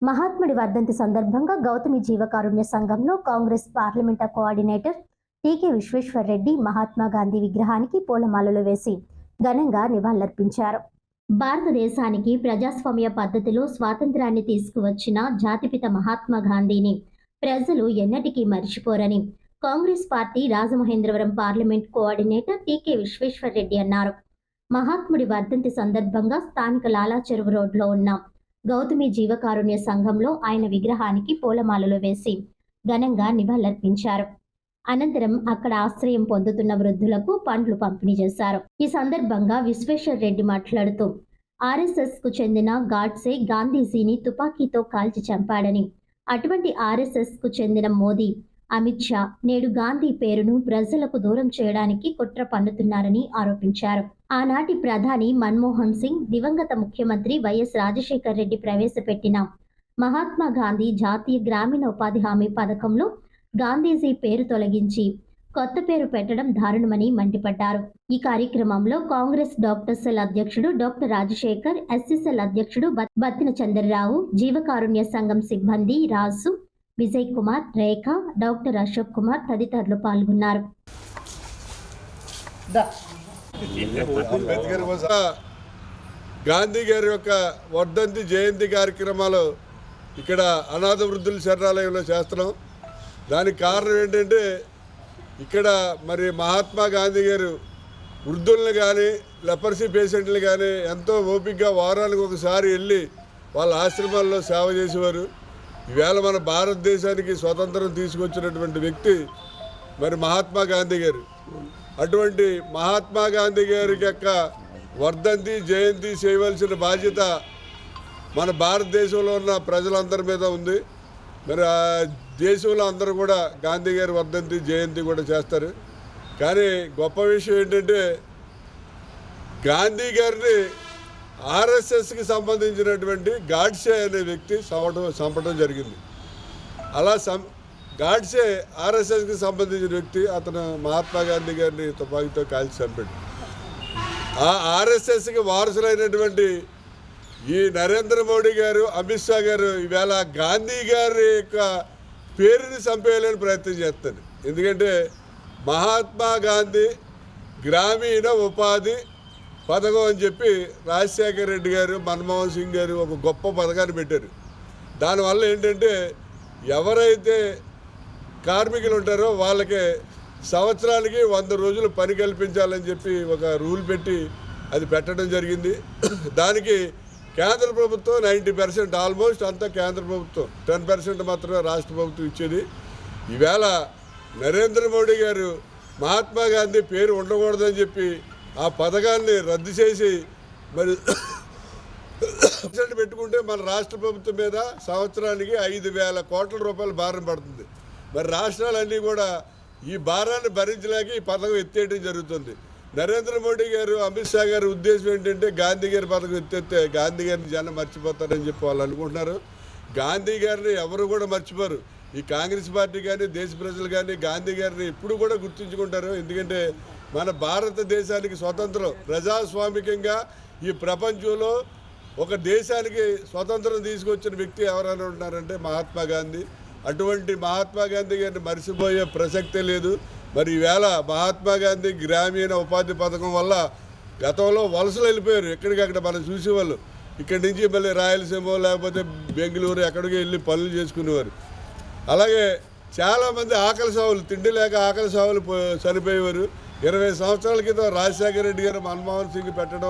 మహాత్ముడి వర్ధంతి సందర్భంగా గౌతమి జీవకారుణ్య సంఘంలో Congress parliament coordinator TK Vishweshwar Reddy Mahatma Gandhi విగ్రహానికి పూలమాలలు వేసి ఘనంగా నివాళులర్పించారు. భారతదేశానికి ప్రజాస్వామ్య పద్ధతిలో స్వాతంత్రాన్ని తీసుకువచ్చిన జాతిపిత మహాత్మా గాంధీని ప్రజలు ఎన్నటికీ మర్చిపోరని Congress party Rajamahendravaram parliament coordinator TK Vishweshwar Reddy అన్నారు. మహాత్ముడి వర్ధంతి సందర్భంగా స్థానిక లాలా చెరువు రోడ్లో ఉన్న గౌతమి జీవకారుణ్య సంఘంలో ఆయన విగ్రహానికి పూలమాలలు వేసి ఘనంగా నివాళులర్పించారు. అనంతరం అక్కడ ఆశ్రయం పొందుతున్న వృద్ధులకు పండ్లు పంపిణీ చేశారు. ఈ సందర్భంగా విశ్వేశ్వర్ రెడ్డి మాట్లాడుతూ ఆర్ఎస్ఎస్ కు చెందిన గాడ్సే గాంధీజీని తుపాకీతో కాల్చి చంపాడని, అటువంటి ఆర్ఎస్ఎస్ కు చెందిన మోదీ, అమిత్ షా నేడు గాంధీ పేరును ప్రజలకు దూరం చేయడానికి కుట్ర పన్నుతున్నారని ఆరోపించారు. ఆనాటి ప్రధాని మన్మోహన్ సింగ్, దివంగత ముఖ్యమంత్రి వైఎస్ రాజశేఖర్ రెడ్డి ప్రవేశపెట్టిన మహాత్మా గాంధీ జాతీయ గ్రామీణ ఉపాధి హామీ పథకంలో గాంధీజీ పేరు తొలగించి కొత్త పేరు పెట్టడం దారుణమని మండిపడ్డారు. ఈ కార్యక్రమంలో కాంగ్రెస్ డాక్టర్ సెల్ అధ్యక్షుడు డాక్టర్ రాజశేఖర్, ఎస్సీసెల్ అధ్యక్షుడు బత్తిన చంద్రరావు, జీవకారుణ్య సంఘం సిబ్బంది రాజు, విజయ్ కుమార్, రేఖ, డాక్టర్ అశోక్ కుమార్ తదితరులు పాల్గొన్నారు. గాంధీ గారి యొక్క వర్ధంతి జయంతి కార్యక్రమాలు ఇక్కడ అనాథ వృద్ధుల శరణాలయంలో చేస్తున్నాం. దానికి కారణం ఏంటంటే ఇక్కడ మరి మహాత్మా గాంధీ గారు వృద్ధులను కానీ లెపర్సీ పేషెంట్లు కానీ ఎంతో ఓపికగా వారానికి ఒకసారి వెళ్ళి వాళ్ళ ఆశ్రమాల్లో సేవ చేసేవారు. ఈవేళ మన భారతదేశానికి స్వతంత్రం తీసుకొచ్చినటువంటి వ్యక్తి మరి మహాత్మా గాంధీ గారు. అటువంటి మహాత్మా గాంధీ గారి యొక్క వర్ధంతి జయంతి చేయవలసిన బాధ్యత మన భారతదేశంలో ఉన్న ప్రజలందరి మీద ఉంది. మరి ఆ దేశంలో అందరూ కూడా గాంధీ గారి వర్ధంతి జయంతి కూడా చేస్తారు. కానీ గొప్ప విషయం ఏంటంటే గాంధీ గారిని ఆర్ఎస్ఎస్కి సంబంధించినటువంటి గాడ్సే అనే వ్యక్తి చంపడం జరిగింది. అలా గాడ్సే ఆర్ఎస్ఎస్కి సంబంధించిన వ్యక్తి, అతను మహాత్మా గాంధీ గారిని తుపాకీతో కాల్చి చంపాడు. ఆ ఆర్ఎస్ఎస్కి వారసులైనటువంటి ఈ నరేంద్ర మోడీ గారు, అమిత్ షా గారు ఈవేళ గాంధీ గారి యొక్క పేరుని చంపేయాలని ప్రయత్నం చేస్తారు. ఎందుకంటే మహాత్మా గాంధీ గ్రామీణ ఉపాధి పథకం అని చెప్పి రాజశేఖర్ రెడ్డి గారు, మన్మోహన్ సింగ్ గారు ఒక గొప్ప పథకాన్ని పెట్టారు. దానివల్ల ఏంటంటే ఎవరైతే కార్మికులు ఉంటారో వాళ్ళకి సంవత్సరానికి 100 రోజులు పని కల్పించాలని చెప్పి ఒక రూల్ పెట్టి అది పెట్టడం జరిగింది. దానికి కేంద్ర ప్రభుత్వం 90%, ఆల్మోస్ట్ అంతా కేంద్ర ప్రభుత్వం, 10% మాత్రమే రాష్ట్ర ప్రభుత్వం ఇచ్చేది. ఈవేళ నరేంద్ర మోడీ గారు మహాత్మా గాంధీ పేరు ఉండకూడదని చెప్పి ఆ పథకాన్ని రద్దు చేసి మరి పెట్టుకుంటే మన రాష్ట్ర ప్రభుత్వం మీద సంవత్సరానికి 5,000 కోట్ల రూపాయల భారం పడుతుంది. మరి రాష్ట్రాలన్నీ కూడా ఈ భారాన్ని భరించలేక ఈ పథకం ఎత్తేయడం జరుగుతుంది. నరేంద్ర మోడీ గారు, అమిత్ షా గారి ఉద్దేశం ఏంటంటే గాంధీ గారి పథకం ఎత్తేస్తే గాంధీ గారిని జనం మర్చిపోతారని చెప్పి వాళ్ళు అనుకుంటున్నారు. గాంధీ గారిని ఎవరు కూడా మర్చిపోరు. ఈ కాంగ్రెస్ పార్టీ కానీ దేశ ప్రజలు కానీ గాంధీ గారిని ఎప్పుడు కూడా గుర్తుంచుకుంటారు. ఎందుకంటే మన భారతదేశానికి స్వతంత్రం, ప్రజాస్వామికంగా ఈ ప్రపంచంలో ఒక దేశానికి స్వతంత్రం తీసుకొచ్చిన వ్యక్తి ఎవరైనా ఉన్నారంటే మహాత్మా గాంధీ. అటువంటి మహాత్మా గాంధీ గారిని మర్చిపోయే ప్రసక్తే లేదు. మరి ఈవేళ మహాత్మా గాంధీ గ్రామీణ ఉపాధి పథకం వల్ల గతంలో వలసలు వెళ్ళిపోయారు. ఎక్కడికక్కడ మనం చూసేవాళ్ళు. ఇక్కడి నుంచి మళ్ళీ రాయలసీమ లేకపోతే బెంగళూరు ఎక్కడికి వెళ్ళి పనులు చేసుకునేవారు. అలాగే చాలామంది ఆకలి సావులు, తిండి లేక ఆకలి సావులు చనిపోయేవారు. 20 సంవత్సరాల క్రితం రాజశేఖర రెడ్డి గారు, మన్మోహన్ సింగ్ పెట్టడం